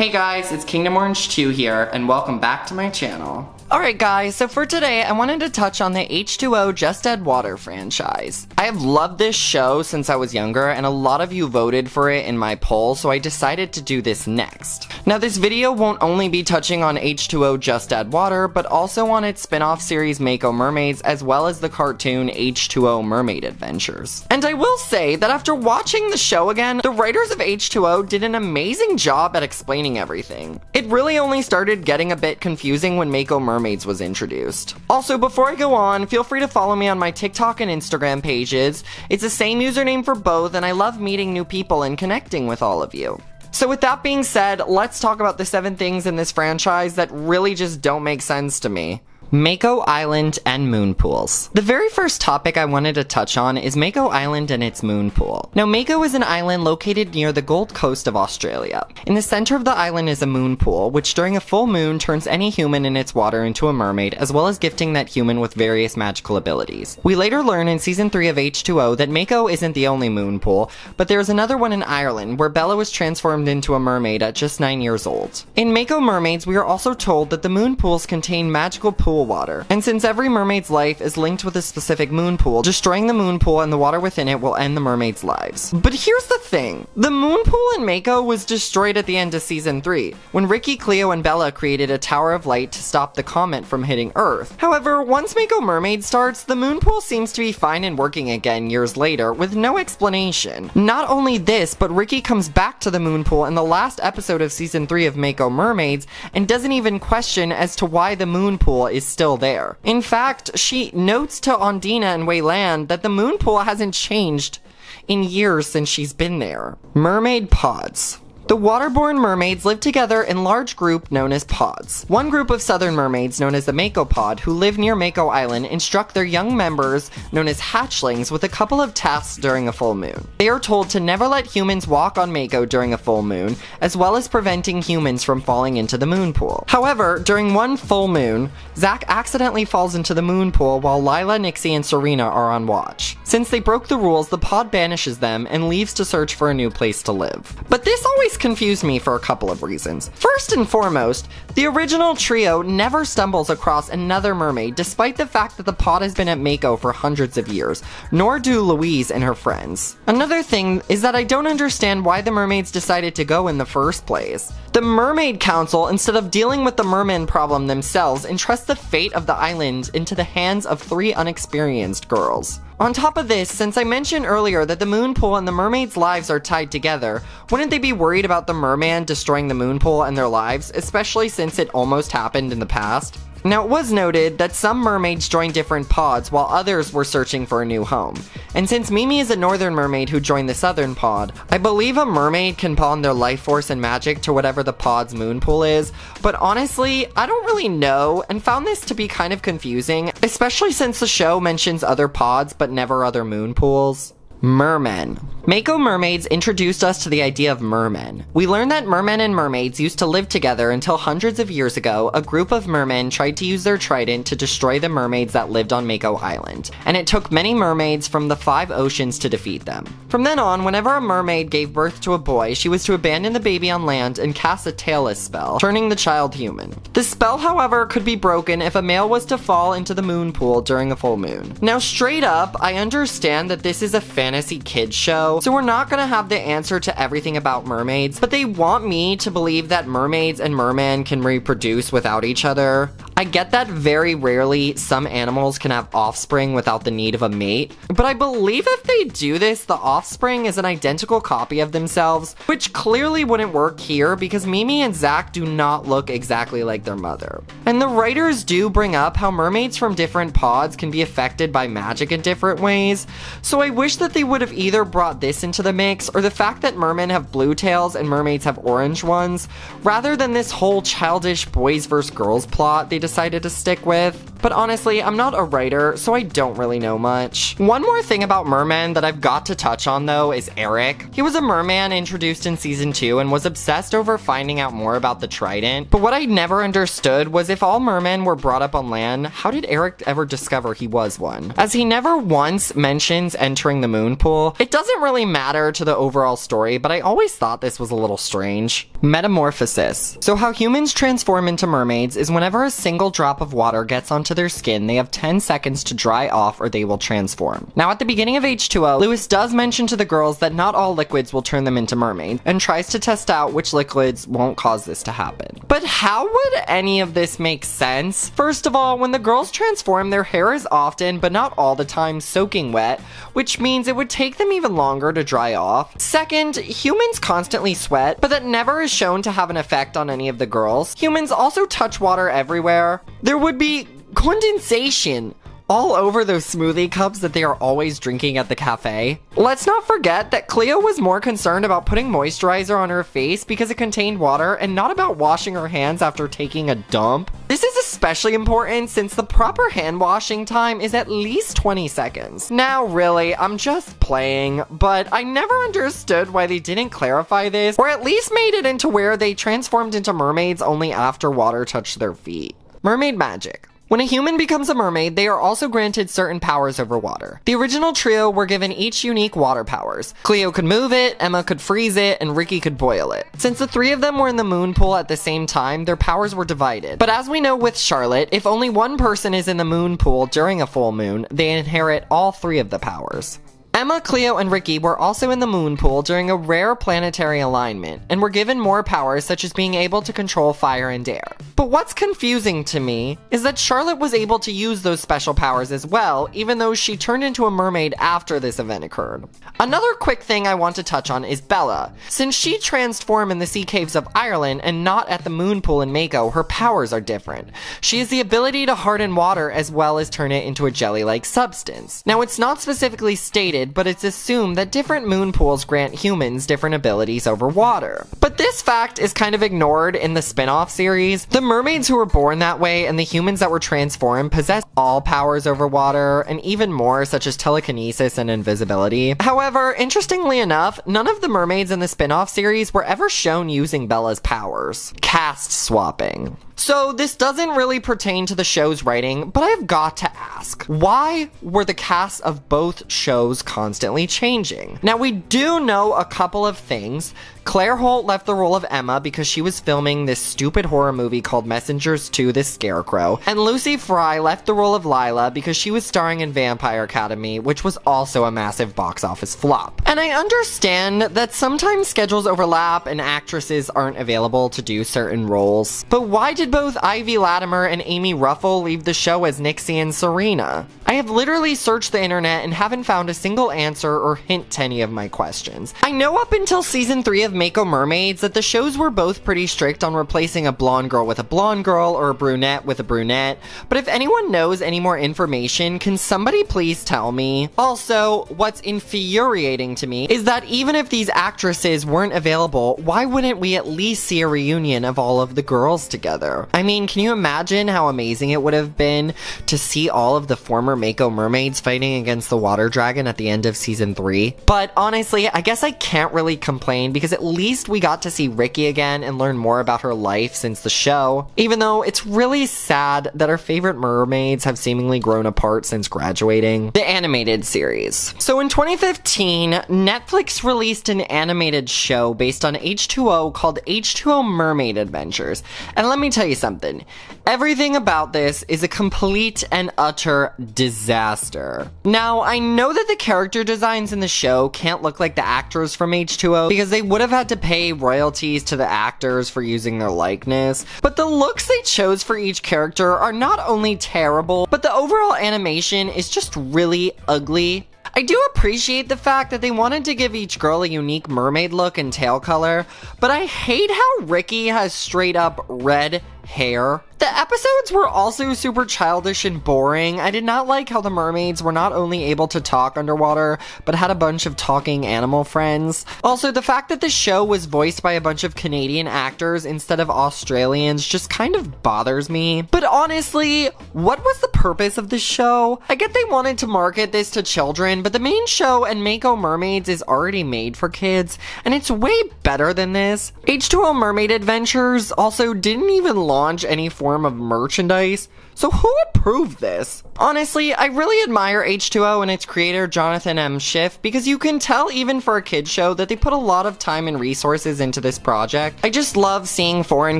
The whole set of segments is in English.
Hey guys, it's Kingdom Orange 2 here, and welcome back to my channel. Alright guys, so for today, I wanted to touch on the H20 Just Add Water franchise. I have loved this show since I was younger, and a lot of you voted for it in my poll, so I decided to do this next. Now this video won't only be touching on H20 Just Add Water, but also on its spin-off series Mako Mermaids, as well as the cartoon H20 Mermaid Adventures. And I will say that after watching the show again, the writers of H20 did an amazing job at explaining everything. It really only started getting a bit confusing when Mako Mermaids was introduced. Also, before I go on, feel free to follow me on my TikTok and Instagram pages. It's the same username for both, and I love meeting new people and connecting with all of you. So with that being said, let's talk about the 7 things in this franchise that really just don't make sense to me. Mako Island and moon pools. The very first topic I wanted to touch on is Mako Island and its moon pool. Now Mako is an island located near the Gold Coast of Australia. In the center of the island is a moon pool, which during a full moon turns any human in its water into a mermaid, as well as gifting that human with various magical abilities. We later learn in season 3 of H20 that Mako isn't the only moon pool, but there's another one in Ireland where Bella was transformed into a mermaid at just 9 years old. In Mako Mermaids, we are also told that the moon pools contain magical pool water. And since every mermaid's life is linked with a specific moon pool, destroying the moon pool and the water within it will end the mermaid's lives. But here's the thing. The moon pool in Mako was destroyed at the end of season 3, when Ricky, Cleo, and Bella created a tower of light to stop the comet from hitting Earth. However, once Mako Mermaid starts, the moon pool seems to be fine and working again years later, with no explanation. Not only this, but Ricky comes back to the moon pool in the last episode of season 3 of Mako Mermaids, and doesn't even question as to why the moon pool is still there. In fact, she notes to Ondina and Wayland that the moon pool hasn't changed in years since she's been there. Mermaid Pods. The waterborne mermaids live together in large group known as pods. One group of southern mermaids known as the Mako Pod, who live near Mako Island, instruct their young members known as hatchlings with a couple of tasks during a full moon. They are told to never let humans walk on Mako during a full moon, as well as preventing humans from falling into the moon pool. However, during one full moon, Zach accidentally falls into the moon pool while Lila, Nixie, and Serena are on watch. Since they broke the rules, the pod banishes them and leaves to search for a new place to live. But this always confused me for a couple of reasons. First and foremost, the original trio never stumbles across another mermaid despite the fact that the pod has been at Mako for hundreds of years, nor do Louise and her friends. Another thing is that I don't understand why the mermaids decided to go in the first place. The Mermaid Council, instead of dealing with the Mermen problem themselves, entrusts the fate of the island into the hands of 3 unexperienced girls. On top of this, since I mentioned earlier that the moon pool and the mermaids' lives are tied together, wouldn't they be worried about the merman destroying the moon pool and their lives, especially since it almost happened in the past? Now, it was noted that some mermaids joined different pods while others were searching for a new home. And since Mimi is a northern mermaid who joined the southern pod, I believe a mermaid can pawn their life force and magic to whatever the pod's moon pool is, but honestly, I don't really know and found this to be kind of confusing, especially since the show mentions other pods but never other moon pools. Mermen. Mako Mermaids introduced us to the idea of mermen. We learned that mermen and mermaids used to live together until hundreds of years ago, a group of mermen tried to use their trident to destroy the mermaids that lived on Mako Island, and it took many mermaids from the 5 oceans to defeat them. From then on, whenever a mermaid gave birth to a boy, she was to abandon the baby on land and cast a tailless spell, turning the child human. The spell, however, could be broken if a male was to fall into the moon pool during a full moon. Now, straight up, I understand that this is a fantasy kids show, so we're not gonna have the answer to everything about mermaids, but they want me to believe that mermaids and mermen can reproduce without each other. I get that very rarely some animals can have offspring without the need of a mate, but I believe if they do this, the offspring is an identical copy of themselves, which clearly wouldn't work here because Mimi and Zach do not look exactly like their mother. And the writers do bring up how mermaids from different pods can be affected by magic in different ways, so I wish that they would have either brought this into the mix or the fact that mermen have blue tails and mermaids have orange ones, rather than this whole childish boys versus girls plot they decided to stick with. but honestly, I'm not a writer, so I don't really know much. One more thing about mermen that I've got to touch on though is Eric. He was a merman introduced in season 2 and was obsessed over finding out more about the trident, but what I never understood was if all mermen were brought up on land, how did Eric ever discover he was one? As he never once mentions entering the moon pool, it doesn't really matter to the overall story, but I always thought this was a little strange. Metamorphosis. So how humans transform into mermaids is whenever a single drop of water gets onto their skin, they have 10 seconds to dry off or they will transform. Now at the beginning of H20, Lewis does mention to the girls that not all liquids will turn them into mermaids, and tries to test out which liquids won't cause this to happen. But how would any of this make sense? First of all, when the girls transform, their hair is often, but not all the time, soaking wet, which means it would take them even longer to dry off. Second, humans constantly sweat, but that never is shown to have an effect on any of the girls. Humans also touch water everywhere. There would be condensation all over those smoothie cups that they are always drinking at the cafe. Let's not forget that Cleo was more concerned about putting moisturizer on her face because it contained water and not about washing her hands after taking a dump. This is especially important since the proper hand washing time is at least 20 seconds. Now really, I'm just playing, but I never understood why they didn't clarify this, or at least made it into where they transformed into mermaids only after water touched their feet. Mermaid Magic. When a human becomes a mermaid, they are also granted certain powers over water. The original trio were given each unique water powers. Cleo could move it, Emma could freeze it, and Ricky could boil it. Since the three of them were in the moon pool at the same time, their powers were divided. But as we know with Charlotte, if only one person is in the moon pool during a full moon, they inherit all three of the powers. Emma, Cleo, and Ricky were also in the moon pool during a rare planetary alignment, and were given more powers such as being able to control fire and air. But what's confusing to me is that Charlotte was able to use those special powers as well, even though she turned into a mermaid after this event occurred. Another quick thing I want to touch on is Bella. Since she transformed in the sea caves of Ireland and not at the moon pool in Mako, her powers are different. She has the ability to harden water as well as turn it into a jelly-like substance. Now it's not specifically stated, but it's assumed that different moon pools grant humans different abilities over water. But this fact is kind of ignored in the spin-off series. The mermaids who were born that way and the humans that were transformed possess all powers over water, and even more, such as telekinesis and invisibility. However, interestingly enough, none of the mermaids in the spin-off series were ever shown using Bella's powers. Cast swapping. So this doesn't really pertain to the show's writing, but I've got to ask, why were the casts of both shows constantly changing? Now we do know a couple of things. Claire Holt left the role of Emma because she was filming this stupid horror movie called Messengers 2: The Scarecrow, and Lucy Fry left the role of Lila because she was starring in Vampire Academy, which was also a massive box office flop. And I understand that sometimes schedules overlap and actresses aren't available to do certain roles, but why did both Ivy Latimer and Amy Ruffle leave the show as Nixie and Serena? I have literally searched the internet and haven't found a single answer or hint to any of my questions. I know up until season 3 of Mako Mermaids that the shows were both pretty strict on replacing a blonde girl with a blonde girl or a brunette with a brunette, but if anyone knows any more information, can somebody please tell me? Also, what's infuriating to me is that even if these actresses weren't available, why wouldn't we at least see a reunion of all of the girls together? I mean, can you imagine how amazing it would have been to see all of the former Mako Mermaids fighting against the water dragon at the end of season 3? But honestly, I guess I can't really complain because at least we got to see Ricky again and learn more about her life since the show, even though it's really sad that our favorite mermaids have seemingly grown apart since graduating. The animated series. So in 2015, Netflix released an animated show based on H20 called H20 Mermaid Adventures, and let me tell you something, everything about this is a complete and utter disaster. Now, I know that the character designs in the show can't look like the actors from H20 because they would have had to pay royalties to the actors for using their likeness, but the looks they chose for each character are not only terrible, but the overall animation is just really ugly. I do appreciate the fact that they wanted to give each girl a unique mermaid look and tail color, but I hate how Ricky has straight up red hair. The episodes were also super childish and boring. I did not like how the mermaids were not only able to talk underwater, but had a bunch of talking animal friends. Also, the fact that the show was voiced by a bunch of Canadian actors instead of Australians just kind of bothers me. But honestly, what was the purpose of this show? I get they wanted to market this to children, but the main show and Mako Mermaids is already made for kids, and it's way better than this. H20 Mermaid Adventures also didn't even launch any form of merchandise, so who approved this? Honestly, I really admire H20 and its creator Jonathan M. Schiff because you can tell even for a kids show that they put a lot of time and resources into this project. I just love seeing foreign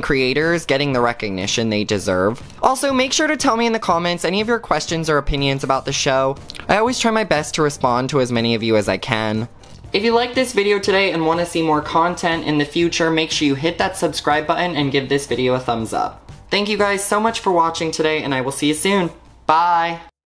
creators getting the recognition they deserve. Also, make sure to tell me in the comments any of your questions or opinions about the show. I always try my best to respond to as many of you as I can. If you liked this video today and want to see more content in the future, make sure you hit that subscribe button and give this video a thumbs up. Thank you guys so much for watching today, and I will see you soon. Bye!